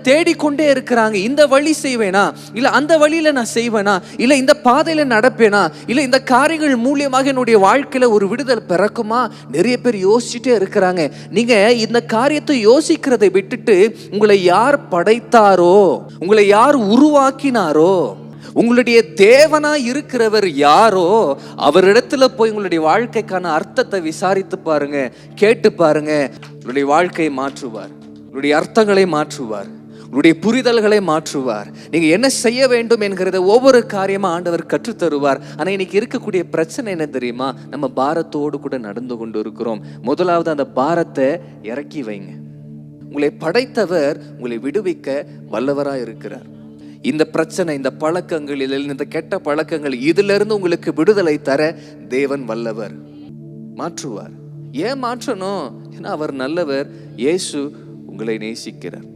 தேடிக்கொண்டே இருக்கிறாங்க. இந்த வழி செய்வேனா, இல்ல அந்த வழியில நான் செய்வேனா, இல்ல இந்த பாதையில நடப்பேனா, இல்ல இந்த காரியங்கள் மூலியமாக என்னுடைய வாழ்க்கையில ஒரு விடுதலை பிறக்குமா? நிறைய பேர் யோசிச்சுட்டே இருக்கிறாங்க. நீங்க இந்த காரியத்தை யோசிக்கிறதை விட்டுட்டு, உங்களை யார் படைத்தாரோ, உங்களை யார் உருவாக்கினாரோ, உங்களுடைய தேவனா இருக்கிறவர் யாரோ அவரிடத்துல போய் உங்களுடைய வாழ்க்கைக்கான அர்த்தத்தை விசாரித்து பாருங்க, கேட்டு பாருங்க. உங்களுடைய வாழ்க்கையை மாற்றுவார், உங்களுடைய அர்த்தங்களை மாற்றுவார், உங்களுடைய புரிதல்களை மாற்றுவார். நீங்க என்ன செய்ய வேண்டும் என்கிறத ஒவ்வொரு காரியமா ஆண்டவர் கற்றுத்தருவார். ஆனா இன்னைக்கு இருக்கக்கூடிய பிரச்சனை என்ன தெரியுமா? நம்ம பாரத்தோடு கூட நடந்து கொண்டு இருக்கிறோம். முதலாவது அந்த பாரத்தை இறக்கி வைங்க. உங்களை படைத்தவர் உங்களை விடுவிக்க வல்லவராய் இருக்கிறார். இந்த பிரச்சனை, இந்த பழக்கங்களில், இந்த கெட்ட பழக்கங்கள், இதுல இருந்து உங்களுக்கு விடுதலை தர தேவன் வல்லவர், மாற்றுவார். ஏன் மாற்றணும்? ஏன்னா அவர் நல்லவர். இயேசு உங்களை நேசிக்கிறார்.